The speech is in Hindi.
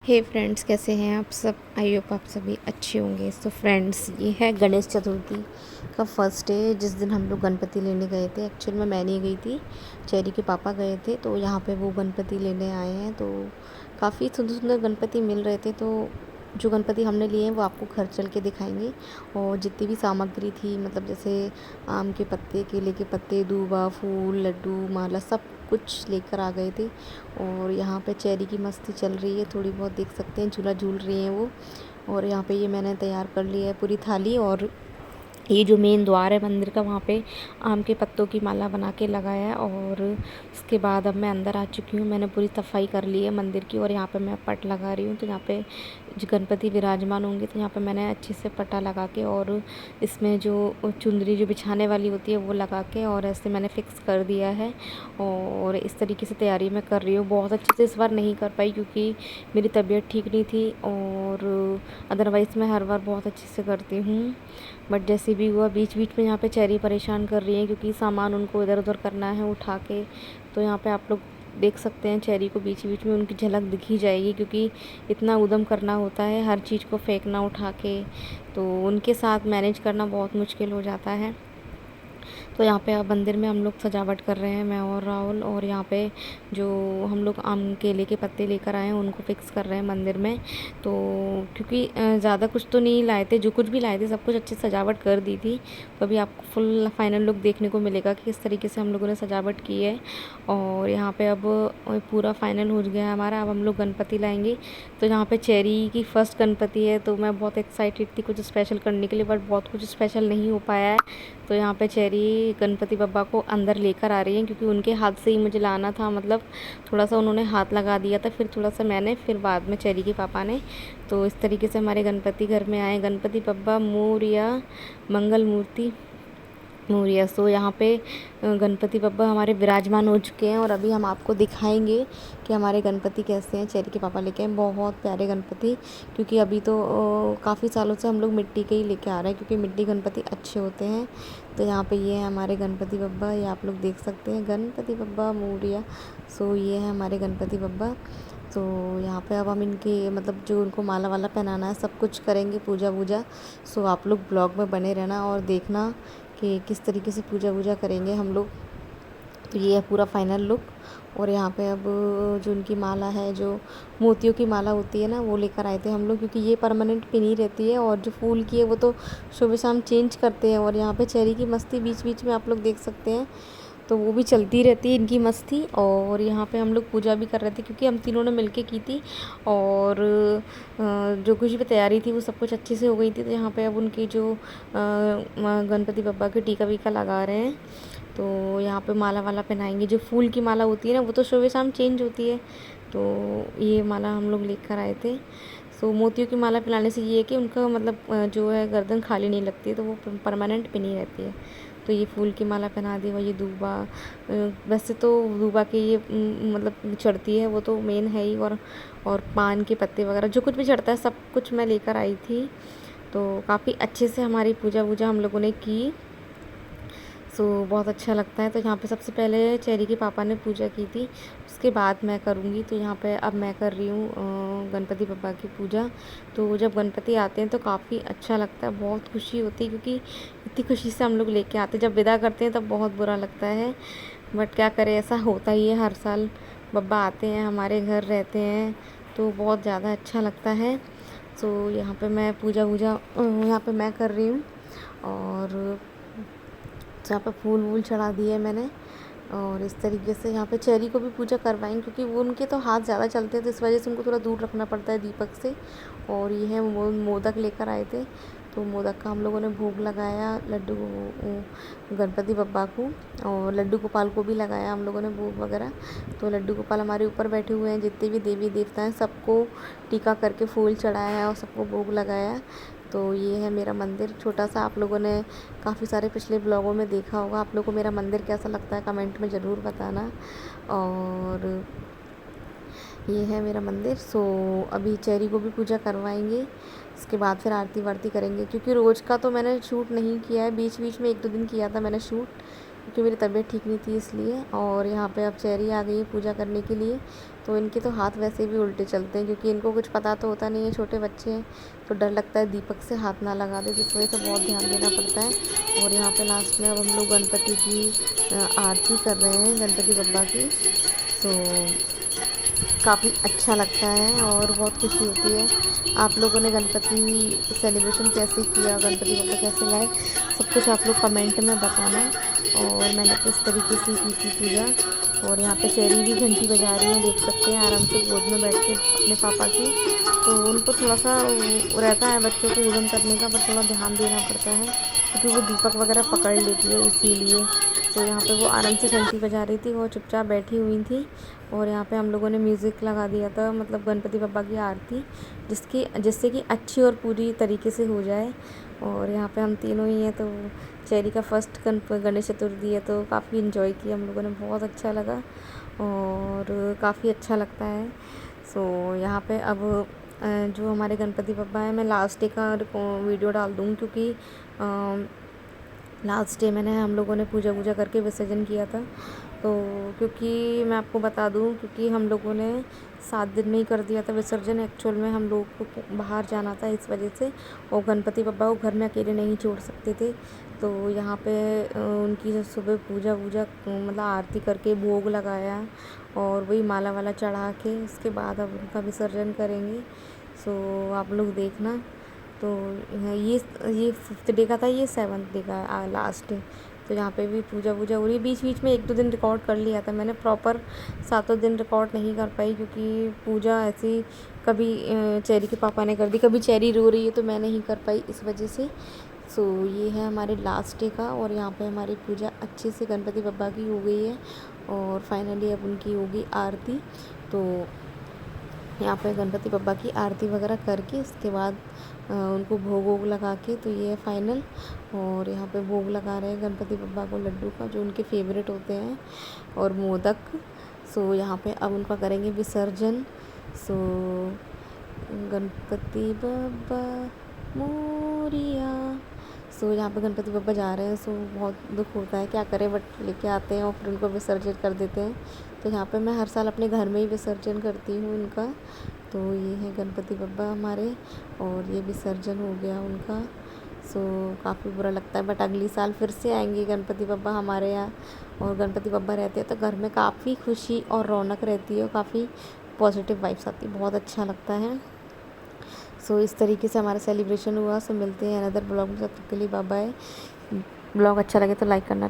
हे फ्रेंड्स, कैसे हैं आप सब। आई होप आप सभी अच्छे होंगे। सो फ्रेंड्स, ये है गणेश चतुर्थी का फर्स्ट डे, जिस दिन हम लोग गणपति लेने गए थे। एक्चुअल में मैं नहीं गई थी, चेरी के पापा गए थे। तो यहाँ पे वो गणपति लेने आए हैं। तो काफ़ी सुंदर सुंदर गणपति मिल रहे थे। तो जो गणपति हमने लिए हैं वो आपको घर चल के दिखाएंगे। और जितनी भी सामग्री थी, मतलब जैसे आम के पत्ते, केले के पत्ते, दूबा, फूल, लड्डू, माला, सब कुछ लेकर आ गए थे। और यहाँ पे चेरी की मस्ती चल रही है, थोड़ी बहुत देख सकते हैं, झूला झूल रही हैं वो। और यहाँ पे ये मैंने तैयार कर लिया है पूरी थाली। और ये जो मेन द्वार है मंदिर का, वहाँ पे आम के पत्तों की माला बना के लगाया है। और उसके बाद अब मैं अंदर आ चुकी हूँ। मैंने पूरी सफाई कर ली है मंदिर की। और यहाँ पे मैं पट लगा रही हूँ। तो यहाँ पे जो गणपति विराजमान होंगे, तो यहाँ पे मैंने अच्छे से पटा लगा के, और इसमें जो चुंदरी जो बिछाने वाली होती है वो लगा के, और ऐसे मैंने फिक्स कर दिया है। और इस तरीके से तैयारी मैं कर रही हूँ। बहुत अच्छे से इस बार नहीं कर पाई क्योंकि मेरी तबीयत ठीक नहीं थी। और अदरवाइज़ मैं हर बार बहुत अच्छे से करती हूँ। बट जैसे भी हुआ, बीच बीच में यहाँ पे चेरी परेशान कर रही है क्योंकि सामान उनको इधर उधर करना है उठा के। तो यहाँ पे आप लोग देख सकते हैं, चेरी को बीच बीच में उनकी झलक दिख ही जाएगी क्योंकि इतना उद्यम करना होता है, हर चीज़ को फेंकना उठा के। तो उनके साथ मैनेज करना बहुत मुश्किल हो जाता है। तो यहाँ पे अब मंदिर में हम लोग सजावट कर रहे हैं, मैं और राहुल। और यहाँ पे जो हम लोग आम केले के पत्ते लेकर आए हैं उनको फिक्स कर रहे हैं मंदिर में। तो क्योंकि ज़्यादा कुछ तो नहीं लाए थे, जो कुछ भी लाए थे सब कुछ अच्छी सजावट कर दी थी। तो अभी आपको फुल फाइनल लुक देखने को मिलेगा कि किस तरीके से हम लोगों ने सजावट की है। और यहाँ पे अब पूरा फाइनल हो गया है हमारा। अब हम लोग गणपति लाएंगे। तो यहाँ पे चेरी की फर्स्ट गणपति है, तो मैं बहुत एक्साइटेड थी कुछ स्पेशल करने के लिए, बट बहुत कुछ स्पेशल नहीं हो पाया है। तो यहाँ पे चेरी गणपति बप्पा को अंदर लेकर आ रही हैं क्योंकि उनके हाथ से ही मुझे लाना था। मतलब थोड़ा सा उन्होंने हाथ लगा दिया था, फिर थोड़ा सा मैंने, फिर बाद में चेरी के पापा ने। तो इस तरीके से हमारे गणपति घर में आए। गणपति बप्पा मोरया, मंगल मूर्ति मोरया। सो यहाँ पे गणपति बप्पा हमारे विराजमान हो चुके हैं। और अभी हम आपको दिखाएंगे कि हमारे गणपति कैसे हैं। चेरी के पापा लेके आए बहुत प्यारे गणपति, क्योंकि अभी तो काफ़ी सालों से हम लोग मिट्टी के ही लेके आ रहे हैं क्योंकि मिट्टी गणपति अच्छे होते हैं। तो यहाँ पे ये है हमारे गणपति बप्पा, ये आप लोग देख सकते हैं, गणपति बप्पा मोरया। सो ये है हमारे गणपति बप्पा। तो यहाँ पे अब हम इनके, मतलब जो उनको माला वाला पहनाना है, सब कुछ करेंगे, पूजा वूजा। सो आप लोग ब्लॉग में बने रहना और देखना कि किस तरीके से पूजा वूजा करेंगे हम लोग। तो ये है पूरा फाइनल लुक। और यहाँ पे अब जो उनकी माला है, जो मोतियों की माला होती है ना, वो लेकर आए थे हम लोग, क्योंकि ये परमानेंट पिनी रहती है। और जो फूल की है वो तो सुबह शाम चेंज करते हैं। और यहाँ पे चेरी की मस्ती बीच बीच में आप लोग देख सकते हैं, तो वो भी चलती रहती है इनकी मस्ती। और यहाँ पे हम लोग पूजा भी कर रहे थे क्योंकि हम तीनों ने मिलके की थी। और जो कुछ भी तैयारी थी वो सब कुछ अच्छे से हो गई थी। तो यहाँ पे अब उनकी जो गणपति बप्पा के टीका वीका लगा रहे हैं। तो यहाँ पे माला वाला पहनाएंगे। जो फूल की माला होती है ना, वो तो सुबह शाम चेंज होती है। तो ये माला हम लोग लेकर आए थे। सो मोतियों की माला पहनाने से ये है कि उनका मतलब जो है गर्दन खाली नहीं लगती है, तो वो परमानेंट पिनी रहती है। तो ये फूल की माला पहना दी। और ये दूबा, वैसे तो दूबा के ये मतलब चढ़ती है, वो तो मेन है ही। और पान के पत्ते वगैरह जो कुछ भी चढ़ता है सब कुछ मैं लेकर आई थी। तो काफ़ी अच्छे से हमारी पूजा वूजा हम लोगों ने की। सो बहुत अच्छा लगता है। तो यहाँ पे सबसे पहले चेरी के पापा ने पूजा की थी, उसके बाद मैं करूँगी। तो यहाँ पे अब मैं कर रही हूँ गणपति बप्पा की पूजा। तो जब गणपति आते हैं तो काफ़ी अच्छा लगता है, बहुत खुशी होती है क्योंकि इतनी खुशी से हम लोग लेके आते हैं। जब विदा करते हैं तब बहुत बुरा लगता है, बट क्या करें, ऐसा होता ही है। हर साल बब्बा आते हैं, हमारे घर रहते हैं, तो बहुत ज़्यादा अच्छा लगता है। सो यहाँ पे मैं पूजा वूजा यहाँ पे मैं कर रही हूँ। और यहाँ पे फूल वूल चढ़ा दिए मैंने। और इस तरीके से यहाँ पे चेरी को भी पूजा करवाएंगे क्योंकि वो उनके तो हाथ ज़्यादा चलते हैं, तो इस वजह से उनको थोड़ा दूर रखना पड़ता है दीपक से। और ये है मोदक लेकर आए थे, तो मोदक का हम लोगों ने भोग लगाया लड्डू गणपति बप्पा को। और लड्डू गोपाल को भी लगाया हम लोगों ने भोग वगैरह। तो लड्डू गोपाल हमारे ऊपर बैठे हुए हैं, जितने भी देवी देवता हैं सबको टीका करके फूल चढ़ाया है और सबको भोग लगाया है। तो ये है मेरा मंदिर छोटा सा। आप लोगों ने काफ़ी सारे पिछले ब्लॉगों में देखा होगा। आप लोगों को मेरा मंदिर कैसा लगता है कमेंट में ज़रूर बताना। और ये है मेरा मंदिर। सो अभी चेरी को भी पूजा करवाएंगे, इसके बाद फिर आरती वारती करेंगे। क्योंकि रोज़ का तो मैंने शूट नहीं किया है, बीच बीच में 1-2 दिन किया था मैंने शूट। क्योंकि मेरी तबीयत ठीक नहीं थी इसलिए। और यहाँ पे अब चेरी आ गई है पूजा करने के लिए। तो इनके तो हाथ वैसे भी उल्टे चलते हैं, क्योंकि इनको कुछ पता तो होता नहीं है, छोटे बच्चे हैं, तो डर लगता है दीपक से हाथ ना लगा दे, तो इस वजह से बहुत ध्यान देना पड़ता है। और यहाँ पे लास्ट में अब हम लोग गणपति की आरती कर रहे हैं, गणपति बप्पा की। सो काफ़ी अच्छा लगता है और बहुत खुशी होती है। आप लोगों ने गणपति सेलिब्रेशन कैसे किया, गणपति बप्पा कैसे लाए, सब कुछ आप लोग कमेंट में बताना। और मैंने तो इस तरीके से की थी पूजा। और यहाँ पे चेरी भी घंटी बजा रही है, देख सकते हैं आराम से गोद में बैठ के अपने पापा की। तो उनको थोड़ा सा वो रहता है बच्चों को उड़न करने का, पर थोड़ा ध्यान देना पड़ता है क्योंकि वो दीपक वगैरह पकड़ लेती है, इसीलिए। तो यहाँ पे वो आराम से घंटी बजा रही थी, वो चुपचाप बैठी हुई थी। और यहाँ पे हम लोगों ने म्यूज़िक लगा दिया था, मतलब गणपति बप्पा की आरती, जिससे कि अच्छी और पूरी तरीके से हो जाए। और यहाँ पे हम तीनों ही हैं, तो चेरी का फर्स्ट गणेश चतुर्थी है, तो काफ़ी इन्जॉय किया हम लोगों ने, बहुत अच्छा लगा और काफ़ी अच्छा लगता है। सो यहाँ पे अब जो हमारे गणपति बप्पा हैं, मैं लास्ट डे का वीडियो डाल दूँगी, क्योंकि लास्ट डे मैंने हम लोगों ने पूजा वूजा करके विसर्जन किया था। तो क्योंकि मैं आपको बता दूं, क्योंकि हम लोगों ने 7 दिन में ही कर दिया था विसर्जन। एक्चुअल में हम लोग को बाहर जाना था, इस वजह से, और गणपति बप्पा को घर में अकेले नहीं छोड़ सकते थे। तो यहाँ पे उनकी जो सुबह पूजा वूजा मतलब आरती करके भोग लगाया, और वही माला वाला चढ़ा के उसके बाद अब उनका विसर्जन करेंगे। सो आप लोग देखना। तो ये 5th डे का था, ये 7th डे का लास्ट डे। तो यहाँ पे भी पूजा वूजा हो रही है। बीच बीच में 1-2 दिन रिकॉर्ड कर लिया था मैंने, प्रॉपर 7 दिन रिकॉर्ड नहीं कर पाई, क्योंकि पूजा ऐसी कभी चेरी के पापा ने कर दी, कभी चेरी रो रही है तो मैं नहीं कर पाई, इस वजह से। सो ये है हमारे लास्ट डे का। और यहाँ पे हमारी पूजा अच्छे से गणपति बप्पा की हो गई है, और फाइनली अब उनकी होगी आरती। तो यहाँ पे गणपति बप्पा की आरती वगैरह करके उसके बाद उनको भोग वोग लगा के, तो ये है फाइनल। और यहाँ पे भोग लगा रहे हैं गणपति बप्पा को लड्डू का, जो उनके फेवरेट होते हैं, और मोदक। सो यहाँ पे अब उनका करेंगे विसर्जन। सो गणपति बप्पा मोरिया। सो यहाँ पे गणपति बप्पा जा रहे हैं। सो बहुत दुख होता है, क्या करें, बट लेके आते हैं और फिर उनको विसर्जन कर देते हैं। तो यहाँ पे मैं हर साल अपने घर में ही विसर्जन करती हूँ उनका। तो ये है गणपति बप्पा हमारे, और ये विसर्जन हो गया उनका। सो काफ़ी बुरा लगता है, बट अगली साल फिर से आएंगे गणपति बप्पा हमारे यहाँ। और गणपति बप्पा रहते हैं तो घर में काफ़ी खुशी और रौनक रहती है, और काफ़ी पॉजिटिव वाइब्स आती है, बहुत अच्छा लगता है। सो इस तरीके से हमारा सेलिब्रेशन हुआ। सो मिलते हैं अनदर ब्लॉग में, तब तक के लिए बाय बाय। ब्लॉग अच्छा लगे तो लाइक करना।